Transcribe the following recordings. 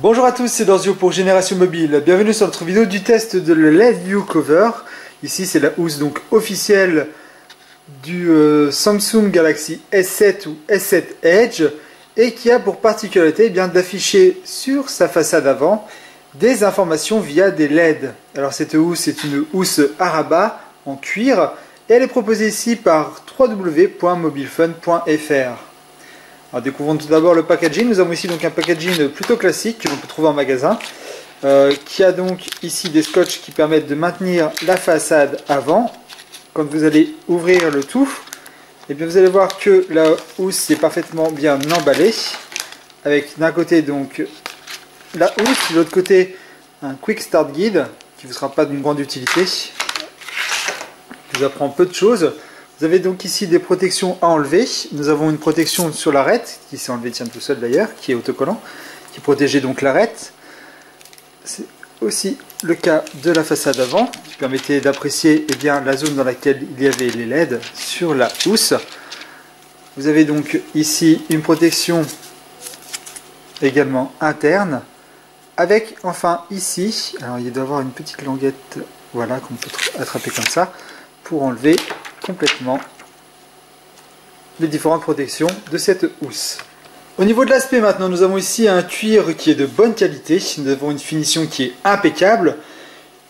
Bonjour à tous, c'est Dorzio pour Génération Mobile. Bienvenue sur notre vidéo du test de le LED View Cover. Ici, c'est la housse donc officielle du Samsung Galaxy S7 ou S7 Edge et qui a pour particularité d'afficher sur sa façade avant des informations via des LED. Alors cette housse est une housse Araba en cuir et elle est proposée ici par www.mobilefun.fr. Alors découvrons tout d'abord le packaging. Nous avons ici donc un packaging plutôt classique que l'on peut trouver en magasin, qui a donc ici des scotch qui permettent de maintenir la façade avant. Quand vous allez ouvrir le tout, et bien vous allez voir que la housse est parfaitement bien emballée, avec d'un côté donc la housse, de l'autre côté un Quick Start Guide qui ne vous sera pas d'une grande utilité, qui vous apprend peu de choses. Vous avez donc ici des protections à enlever. Nous avons une protection sur l'arête, qui s'est enlevée tout seul d'ailleurs, qui est autocollant, qui protégeait donc l'arête. C'est aussi le cas de la façade avant, qui permettait d'apprécier la zone dans laquelle il y avait les LED sur la housse. Vous avez donc ici une protection également interne, avec enfin ici, alors il doit y avoir une petite languette, voilà, qu'on peut attraper comme ça, pour enlever complètement les différentes protections de cette housse. Au niveau de l'aspect maintenant, nous avons ici un cuir qui est de bonne qualité, nous avons une finition qui est impeccable.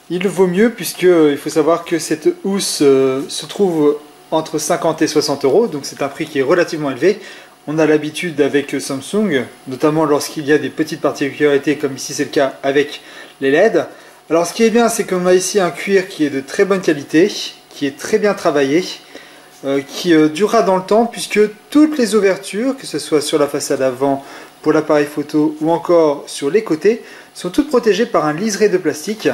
Il vaut mieux puisqu'il faut savoir que cette housse se trouve entre 50 et 60 euros, donc c'est un prix qui est relativement élevé. On a l'habitude avec Samsung, notamment lorsqu'il y a des petites particularités comme ici c'est le cas avec les LED. Alors ce qui est bien, c'est qu'on a ici un cuir qui est de très bonne qualité, qui est très bien travaillé, qui durera dans le temps puisque toutes les ouvertures, que ce soit sur la façade avant pour l'appareil photo ou encore sur les côtés, sont toutes protégées par un liseré de plastique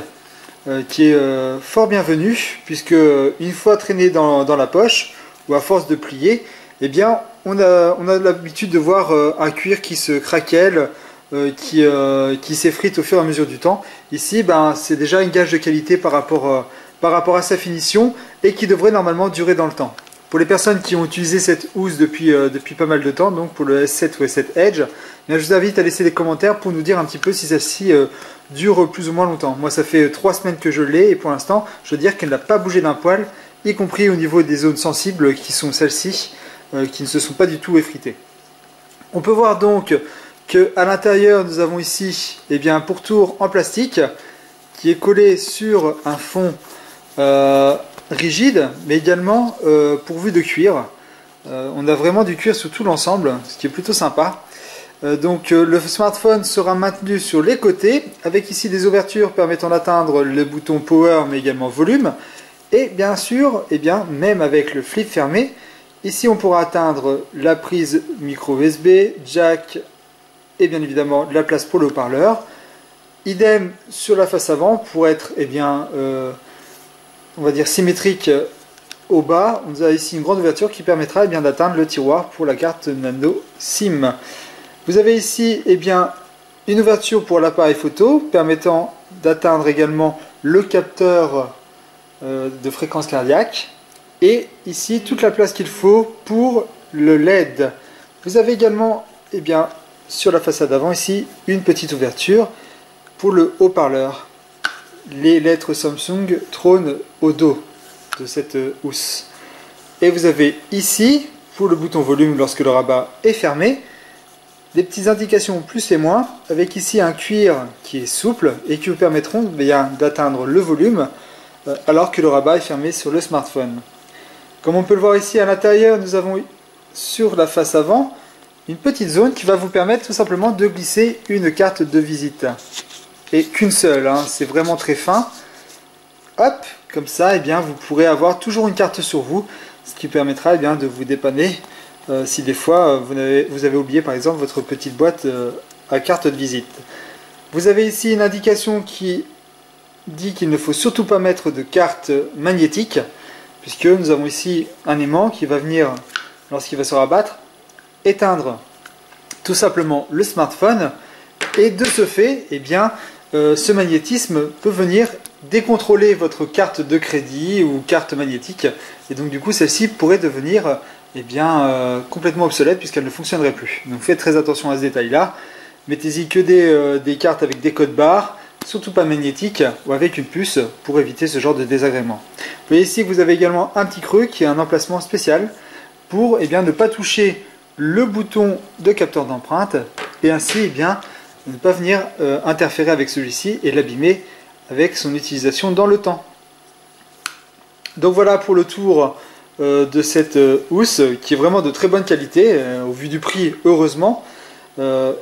qui est fort bienvenu puisque une fois traîné dans la poche ou à force de plier, eh bien on a l'habitude de voir un cuir qui se craquelle, qui s'effrite au fur et à mesure du temps. Ici, c'est déjà une gage de qualité par rapport à sa finition et qui devrait normalement durer dans le temps. Pour les personnes qui ont utilisé cette housse depuis pas mal de temps, donc pour le S7 ou S7 Edge, je vous invite à laisser des commentaires pour nous dire un petit peu si celle-ci dure plus ou moins longtemps. Moi ça fait 3 semaines que je l'ai et pour l'instant je veux dire qu'elle n'a pas bougé d'un poil, y compris au niveau des zones sensibles qui sont celles-ci, qui ne se sont pas du tout effritées. On peut voir donc qu'à l'intérieur nous avons ici un pourtour en plastique qui est collé sur un fond rigide, mais également pourvu de cuir. On a vraiment du cuir sur tout l'ensemble, ce qui est plutôt sympa. Donc le smartphone sera maintenu sur les côtés, avec ici des ouvertures permettant d'atteindre le bouton Power, mais également Volume. Et bien sûr, même avec le flip fermé, ici on pourra atteindre la prise micro USB, jack et bien évidemment la place pour le haut-parleur. Idem sur la face avant pour être on va dire symétrique au bas. On a ici une grande ouverture qui permettra d'atteindre le tiroir pour la carte nano SIM. Vous avez ici une ouverture pour l'appareil photo permettant d'atteindre également le capteur de fréquence cardiaque et ici toute la place qu'il faut pour le LED. Vous avez également sur la façade avant ici une petite ouverture pour le haut-parleur. Les lettres Samsung trônent au dos de cette housse. Et vous avez ici, pour le bouton volume lorsque le rabat est fermé, des petites indications plus et moins, avec ici un cuir qui est souple et qui vous permettront d'atteindre le volume alors que le rabat est fermé sur le smartphone. Comme on peut le voir ici à l'intérieur, nous avons sur la face avant une petite zone qui va vous permettre tout simplement de glisser une carte de visite. Et qu'une seule, c'est vraiment très fin. Hop, comme ça, vous pourrez avoir toujours une carte sur vous, ce qui permettra de vous dépanner si des fois vous avez oublié par exemple votre petite boîte à carte de visite. Vous avez ici une indication qui dit qu'il ne faut surtout pas mettre de carte magnétique, puisque nous avons ici un aimant qui va venir, lorsqu'il va se rabattre, éteindre tout simplement le smartphone, et de ce fait, ce magnétisme peut venir décontrôler votre carte de crédit ou carte magnétique et donc du coup celle-ci pourrait devenir complètement obsolète puisqu'elle ne fonctionnerait plus. Donc faites très attention à ce détail là Mettez-y que des cartes avec des codes barres, surtout pas magnétiques ou avec une puce pour éviter ce genre de désagrément. Vous voyez ici que vous avez également un petit creux qui est un emplacement spécial pour ne pas toucher le bouton de capteur d'empreinte et ainsi ne pas venir interférer avec celui-ci et l'abîmer avec son utilisation dans le temps. Donc voilà pour le tour de cette housse qui est vraiment de très bonne qualité au vu du prix, heureusement.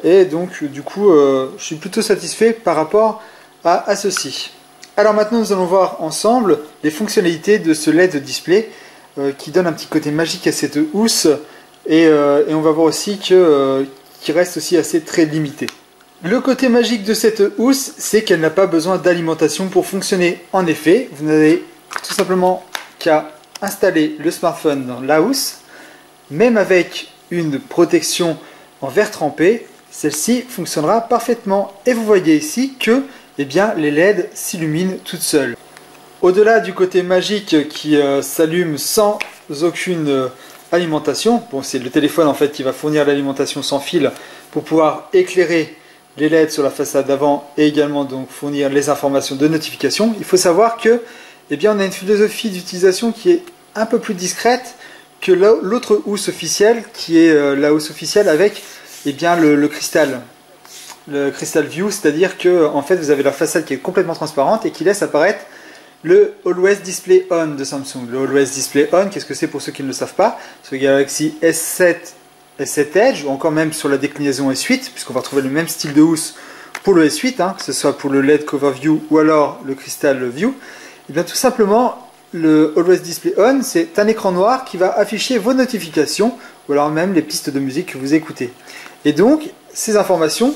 Et donc du coup je suis plutôt satisfait par rapport à ceci. Alors maintenant nous allons voir ensemble les fonctionnalités de ce LED display qui donne un petit côté magique à cette housse et on va voir aussi qu'il reste aussi assez très limité. Le côté magique de cette housse, c'est qu'elle n'a pas besoin d'alimentation pour fonctionner. En effet, vous n'avez tout simplement qu'à installer le smartphone dans la housse, même avec une protection en verre trempé, celle-ci fonctionnera parfaitement. Et vous voyez ici que les LED s'illuminent toutes seules. Au-delà du côté magique qui s'allume sans aucune alimentation, bon, c'est le téléphone en fait qui va fournir l'alimentation sans fil pour pouvoir éclairer les LED sur la façade avant et également donc fournir les informations de notification. Il faut savoir que on a une philosophie d'utilisation qui est un peu plus discrète que l'autre housse officielle, qui est la housse officielle avec le cristal view, c'est-à-dire que en fait vous avez la façade qui est complètement transparente et qui laisse apparaître le Always Display On de Samsung. Le Always Display On, qu'est-ce que c'est pour ceux qui ne le savent pas? Sur le Galaxy S7, S7 Edge, ou encore même sur la déclinaison S8, puisqu'on va retrouver le même style de housse pour le S8, que ce soit pour le LED Cover View ou alors le Crystal View. Et bien tout simplement, le Always Display On, c'est un écran noir qui va afficher vos notifications ou alors même les pistes de musique que vous écoutez. Et donc, ces informations,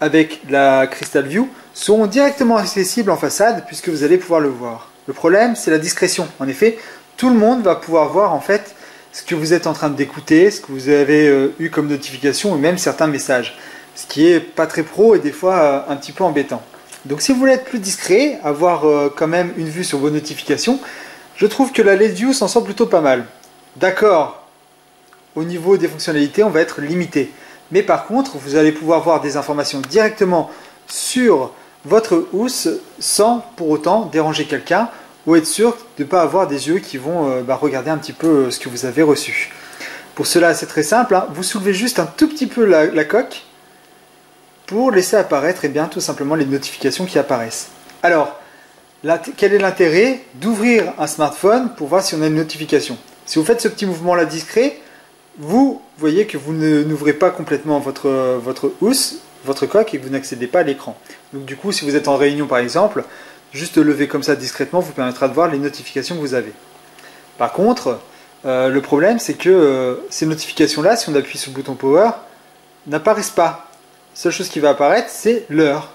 avec la Crystal View, seront directement accessibles en façade puisque vous allez pouvoir le voir. Le problème, c'est la discrétion. En effet, tout le monde va pouvoir voir en fait ce que vous êtes en train d'écouter, ce que vous avez eu comme notification ou même certains messages. Ce qui est pas très pro et des fois un petit peu embêtant. Donc si vous voulez être plus discret, avoir quand même une vue sur vos notifications, je trouve que la LED View s'en sort plutôt pas mal. D'accord, au niveau des fonctionnalités, on va être limité. Mais par contre, vous allez pouvoir voir des informations directement sur votre housse sans pour autant déranger quelqu'un ou être sûr de ne pas avoir des yeux qui vont regarder un petit peu ce que vous avez reçu. Pour cela, c'est très simple, vous soulevez juste un tout petit peu la coque pour laisser apparaître tout simplement les notifications qui apparaissent. Alors, quel est l'intérêt d'ouvrir un smartphone pour voir si on a une notification? Si vous faites ce petit mouvement là discret, vous voyez que vous n'ouvrez pas complètement votre housse, votre coque, et que vous n'accédez pas à l'écran. Donc du coup, si vous êtes en réunion par exemple, juste lever comme ça discrètement vous permettra de voir les notifications que vous avez. Par contre, le problème c'est que ces notifications là, si on appuie sur le bouton Power, n'apparaissent pas. La seule chose qui va apparaître, c'est l'heure.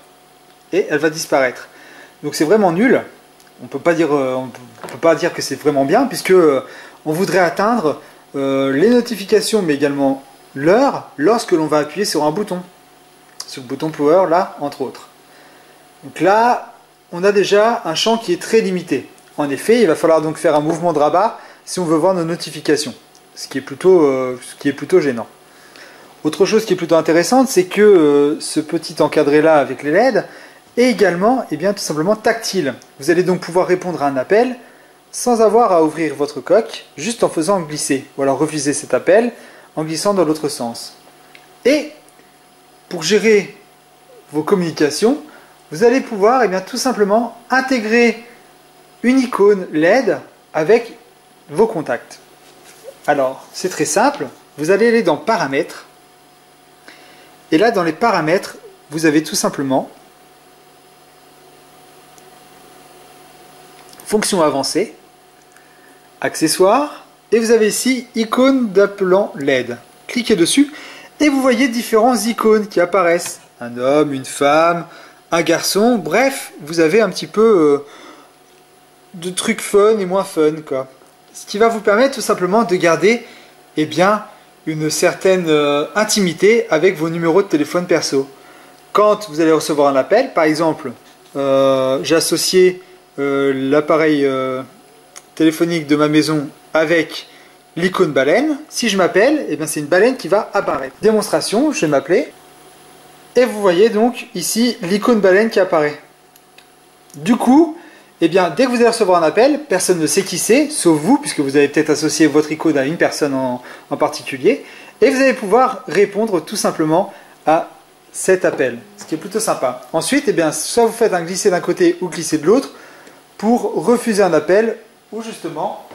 Et elle va disparaître. Donc c'est vraiment nul. On peut pas dire que c'est vraiment bien, puisque on voudrait atteindre les notifications, mais également l'heure, lorsque l'on va appuyer sur un bouton. Sur le bouton Power, là, entre autres. Donc là, on a déjà un champ qui est très limité. En effet, il va falloir donc faire un mouvement de rabat si on veut voir nos notifications. Ce qui est plutôt gênant. Autre chose qui est plutôt intéressante, c'est que ce petit encadré là avec les LED est également tout simplement tactile. Vous allez donc pouvoir répondre à un appel sans avoir à ouvrir votre coque, juste en faisant glisser, ou alors refuser cet appel en glissant dans l'autre sens. Et pour gérer vos communications, vous allez pouvoir tout simplement intégrer une icône LED avec vos contacts. Alors, c'est très simple, vous allez aller dans Paramètres, et là, dans les paramètres, vous avez tout simplement Fonction avancée, Accessoires, et vous avez ici Icône d'appelant LED. Cliquez dessus, et vous voyez différents icônes qui apparaissent. Un homme, une femme, un garçon, bref, vous avez un petit peu de trucs fun et moins fun, quoi. Ce qui va vous permettre tout simplement de garder une certaine intimité avec vos numéros de téléphone perso. Quand vous allez recevoir un appel, par exemple, j'ai associé l'appareil téléphonique de ma maison avec l'icône baleine. Si je m'appelle, c'est une baleine qui va apparaître. Démonstration, je vais m'appeler. Et vous voyez donc ici l'icône baleine qui apparaît. Du coup, eh bien, dès que vous allez recevoir un appel, personne ne sait qui c'est, sauf vous, puisque vous avez peut-être associé votre icône à une personne en particulier, et vous allez pouvoir répondre tout simplement à cet appel, ce qui est plutôt sympa. Ensuite, eh bien, soit vous faites un glisser d'un côté ou glisser de l'autre pour refuser un appel, ou justement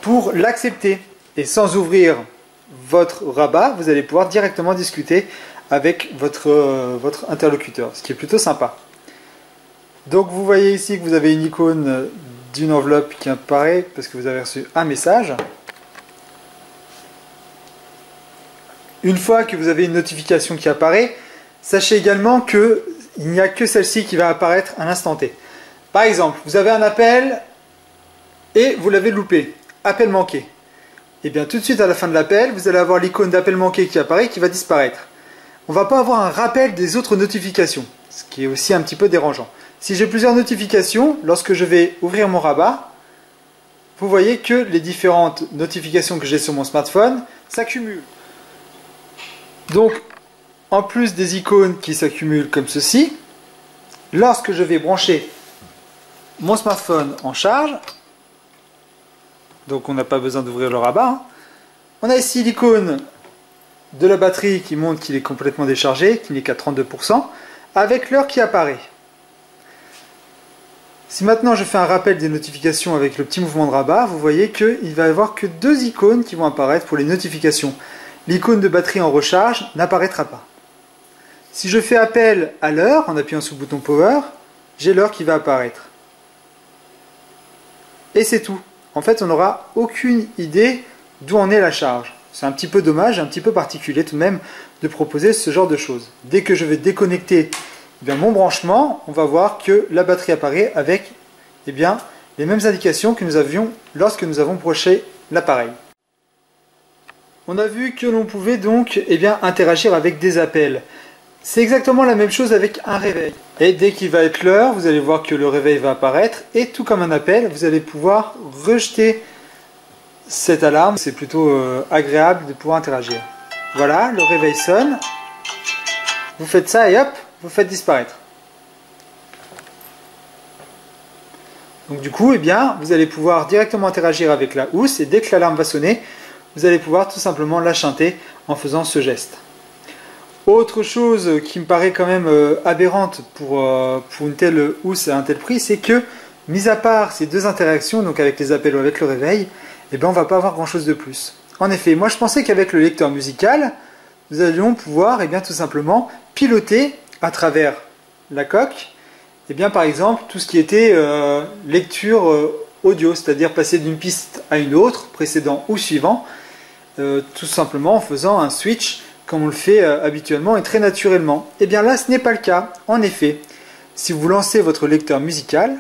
pour l'accepter. Et sans ouvrir votre rabat, vous allez pouvoir directement discuter avec votre interlocuteur, ce qui est plutôt sympa. Donc vous voyez ici que vous avez une icône d'une enveloppe qui apparaît parce que vous avez reçu un message. Une fois que vous avez une notification qui apparaît, sachez également qu'il n'y a que celle-ci qui va apparaître à l'instant T. Par exemple, vous avez un appel et vous l'avez loupé. Appel manqué. Et bien tout de suite à la fin de l'appel, vous allez avoir l'icône d'appel manqué qui apparaît et qui va disparaître. On ne va pas avoir un rappel des autres notifications, ce qui est aussi un petit peu dérangeant. Si j'ai plusieurs notifications, lorsque je vais ouvrir mon rabat, vous voyez que les différentes notifications que j'ai sur mon smartphone s'accumulent. Donc, en plus des icônes qui s'accumulent comme ceci, lorsque je vais brancher mon smartphone en charge, donc on n'a pas besoin d'ouvrir le rabat, hein, on a ici l'icône de la batterie qui montre qu'il est complètement déchargé, qu'il n'est qu'à 32%, avec l'heure qui apparaît. Si maintenant je fais un rappel des notifications avec le petit mouvement de rabat, vous voyez qu'il va y avoir que deux icônes qui vont apparaître pour les notifications. L'icône de batterie en recharge n'apparaîtra pas. Si je fais appel à l'heure en appuyant sur le bouton Power, j'ai l'heure qui va apparaître. Et c'est tout. En fait, on n'aura aucune idée d'où en est la charge. C'est un petit peu dommage, un petit peu particulier tout de même de proposer ce genre de choses. Dès que je vais déconnecter mon branchement, on va voir que la batterie apparaît avec les mêmes indications que nous avions lorsque nous avons branché l'appareil. On a vu que l'on pouvait donc interagir avec des appels. C'est exactement la même chose avec un réveil. Et dès qu'il va être l'heure, vous allez voir que le réveil va apparaître et tout comme un appel, vous allez pouvoir rejeter cette alarme. C'est plutôt agréable de pouvoir interagir. Voilà, le réveil sonne. Vous faites ça et hop, vous faites disparaître. Donc du coup, vous allez pouvoir directement interagir avec la housse et dès que l'alarme va sonner, vous allez pouvoir tout simplement la chanter en faisant ce geste. Autre chose qui me paraît quand même aberrante pour une telle housse à un tel prix, c'est que, mis à part ces deux interactions, donc avec les appels ou avec le réveil, on ne va pas avoir grand chose de plus. En effet, moi je pensais qu'avec le lecteur musical, nous allions pouvoir tout simplement piloter à travers la coque, par exemple tout ce qui était lecture audio, c'est-à-dire passer d'une piste à une autre, précédent ou suivant, tout simplement en faisant un switch comme on le fait habituellement et très naturellement. Et bien là, ce n'est pas le cas. En effet, si vous lancez votre lecteur musical,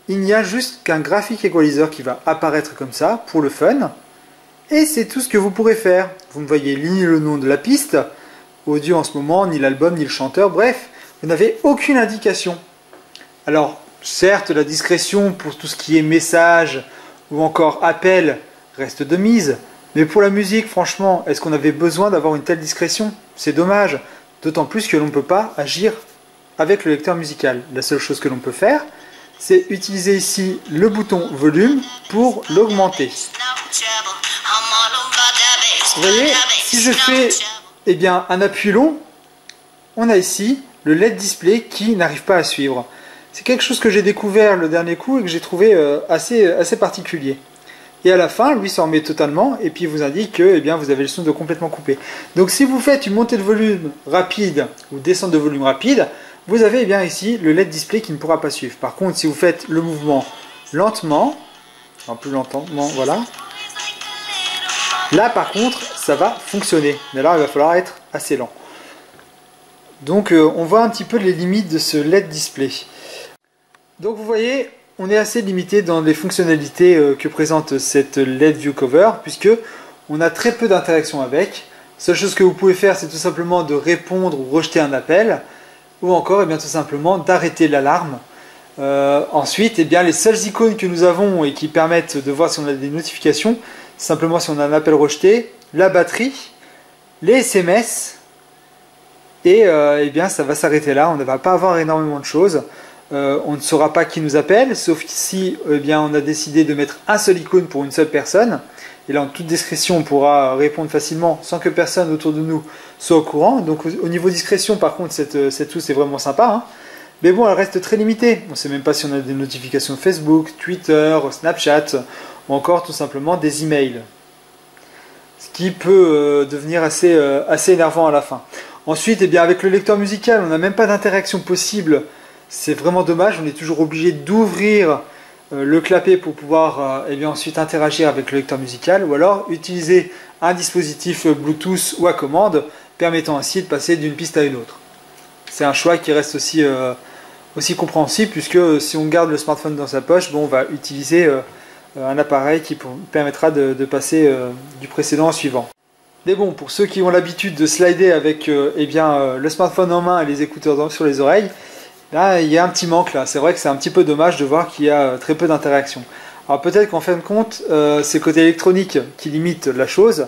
il n'y a juste qu'un graphic equalizer qui va apparaître comme ça, pour le fun, et c'est tout ce que vous pourrez faire. Vous ne voyez ni le nom de la piste, audio en ce moment, ni l'album, ni le chanteur, bref, vous n'avez aucune indication. Alors, certes, la discrétion pour tout ce qui est message ou encore appel reste de mise, mais pour la musique, franchement, est-ce qu'on avait besoin d'avoir une telle discrétion? C'est dommage, d'autant plus que l'on ne peut pas agir avec le lecteur musical. La seule chose que l'on peut faire, c'est utiliser ici le bouton volume pour l'augmenter. Vous voyez, si je fais un appui long, on a ici le LED display qui n'arrive pas à suivre. C'est quelque chose que j'ai découvert le dernier coup et que j'ai trouvé assez particulier. Et à la fin, lui s'en remet totalement et puis il vous indique que vous avez le son de complètement coupé. Donc si vous faites une montée de volume rapide ou descente de volume rapide, vous avez ici le LED display qui ne pourra pas suivre. Par contre, si vous faites le mouvement lentement, plus lentement, voilà, là par contre, ça va fonctionner. Mais là, il va falloir être assez lent. Donc on voit un petit peu les limites de ce LED display. Donc vous voyez, on est assez limité dans les fonctionnalités que présente cette LED View Cover, puisque on a très peu d'interaction avec. Seule chose que vous pouvez faire, c'est tout simplement de répondre ou rejeter un appel, ou encore tout simplement d'arrêter l'alarme. Ensuite, les seules icônes que nous avons et qui permettent de voir si on a des notifications, c'est simplement si on a un appel rejeté, la batterie les SMS, et eh bien ça va s'arrêter là, on ne va pas avoir énormément de choses. On ne saura pas qui nous appelle, sauf si eh bien, on a décidé de mettre un seul icône pour une seule personne. Et là, en toute discrétion, on pourra répondre facilement sans que personne autour de nous soit au courant. Donc au niveau discrétion, par contre, cette housse est vraiment sympa. Hein. Mais bon, elle reste très limitée. On ne sait même pas si on a des notifications Facebook, Twitter, Snapchat, ou encore tout simplement des emails. Ce qui peut devenir assez énervant à la fin. Ensuite, eh bien, avec le lecteur musical, on n'a même pas d'interaction possible. C'est vraiment dommage, on est toujours obligé d'ouvrir le clapet pour pouvoir eh bien, ensuite interagir avec le lecteur musical, ou alors utiliser un dispositif Bluetooth ou à commande, permettant ainsi de passer d'une piste à une autre. C'est un choix qui reste aussi compréhensible, puisque si on garde le smartphone dans sa poche, bon, on va utiliser un appareil qui permettra de passer du précédent au suivant. Mais bon, pour ceux qui ont l'habitude de slider avec eh bien, le smartphone en main et les écouteurs sur les oreilles, là, il y a un petit manque là. C'est vrai que c'est un petit peu dommage de voir qu'il y a très peu d'interaction. Alors peut-être qu'en fin de compte, c'est le côté électronique qui limite la chose.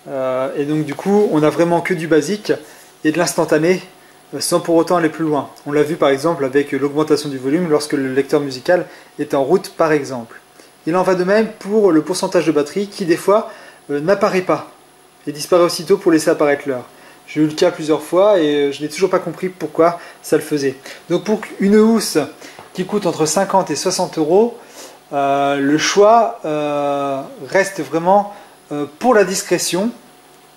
Et donc du coup, on n'a vraiment que du basique et de l'instantané, sans pour autant aller plus loin. On l'a vu par exemple avec l'augmentation du volume lorsque le lecteur musical est en route par exemple. Il en va de même pour le pourcentage de batterie qui des fois n'apparaît pas et disparaît aussitôt pour laisser apparaître l'heure. J'ai eu le cas plusieurs fois et je n'ai toujours pas compris pourquoi ça le faisait. Donc pour une housse qui coûte entre 50 et 60 euros, le choix reste vraiment pour la discrétion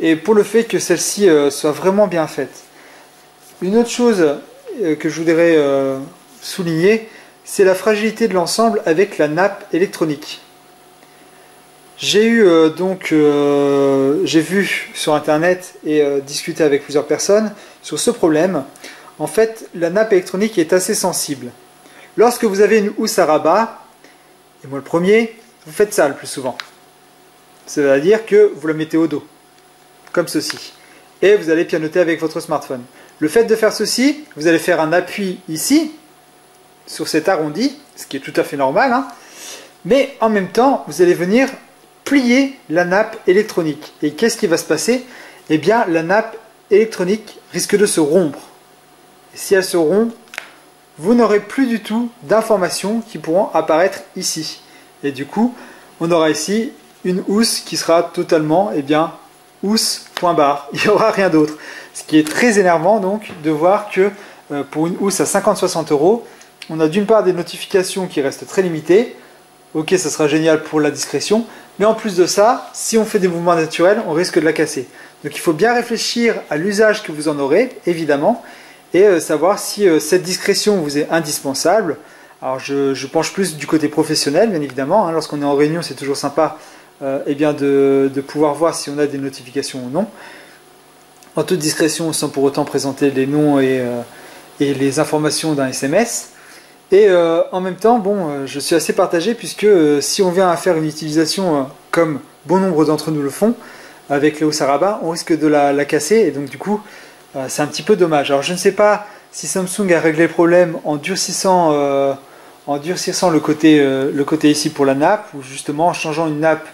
et pour le fait que celle-ci soit vraiment bien faite. Une autre chose que je voudrais souligner, c'est la fragilité de l'ensemble avec la nappe électronique. J'ai vu sur internet et discuté avec plusieurs personnes sur ce problème. En fait, la nappe électronique est assez sensible. Lorsque vous avez une housse à rabat, et moi le premier, vous faites ça le plus souvent. C'est-à-dire que vous la mettez au dos, comme ceci. Et vous allez pianoter avec votre smartphone. Le fait de faire ceci, vous allez faire un appui ici, sur cet arrondi, ce qui est tout à fait normal. Hein, mais en même temps, vous allez venir plier la nappe électronique. Et qu'est-ce qui va se passer? Eh bien, la nappe électronique risque de se rompre. Et si elle se rompt, vous n'aurez plus du tout d'informations qui pourront apparaître ici. Et du coup, on aura ici une housse qui sera totalement, eh bien, housse, point barre. Il n'y aura rien d'autre. Ce qui est très énervant donc de voir que pour une housse à 50-60 euros, on a d'une part des notifications qui restent très limitées. Ok, ça sera génial pour la discrétion. Mais en plus de ça, si on fait des mouvements naturels, on risque de la casser. Donc il faut bien réfléchir à l'usage que vous en aurez, évidemment, et savoir si cette discrétion vous est indispensable. Alors je penche plus du côté professionnel, bien évidemment. Hein, lorsqu'on est en réunion, c'est toujours sympa eh bien de pouvoir voir si on a des notifications ou non. En toute discrétion, sans pour autant présenter les noms et les informations d'un SMS. Et en même temps, bon, je suis assez partagé puisque si on vient à faire une utilisation comme bon nombre d'entre nous le font, avec les housses à rabat, on risque de la casser et donc du coup, c'est un petit peu dommage. Alors je ne sais pas si Samsung a réglé le problème en durcissant le côté ici pour la nappe, ou justement en changeant une nappe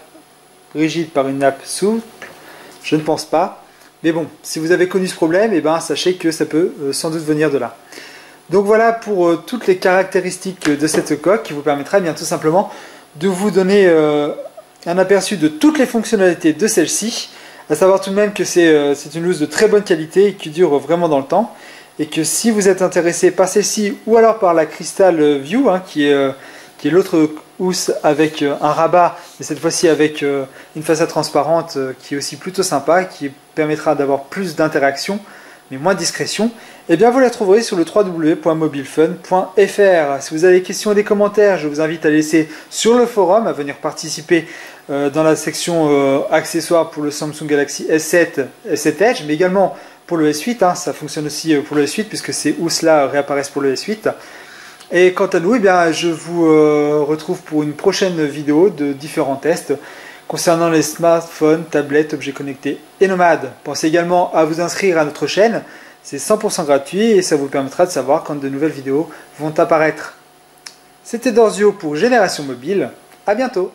rigide par une nappe souple, je ne pense pas. Mais bon, si vous avez connu ce problème, eh ben, sachez que ça peut sans doute venir de là. Donc voilà pour toutes les caractéristiques de cette coque qui vous permettra bien tout simplement de vous donner un aperçu de toutes les fonctionnalités de celle-ci. À savoir tout de même que c'est une housse de très bonne qualité et qui dure vraiment dans le temps. Et que si vous êtes intéressé par celle-ci ou alors par la Crystal View, hein, qui est l'autre housse avec un rabat, mais cette fois-ci avec une façade transparente qui est aussi plutôt sympa, qui permettra d'avoir plus d'interaction, mais moins de discrétion, eh bien vous la trouverez sur le www.mobilefun.fr. Si vous avez des questions ou des commentaires, je vous invite à laisser sur le forum, à venir participer dans la section accessoires pour le Samsung Galaxy S7, S7 Edge, mais également pour le S8, hein, ça fonctionne aussi pour le S8 puisque ces housses-là réapparaissent pour le S8. Et quant à nous, eh bien, je vous retrouve pour une prochaine vidéo de différents tests concernant les smartphones, tablettes, objets connectés et nomades. Pensez également à vous inscrire à notre chaîne, c'est 100% gratuit et ça vous permettra de savoir quand de nouvelles vidéos vont apparaître. C'était Dorzio pour Génération Mobile, à bientôt.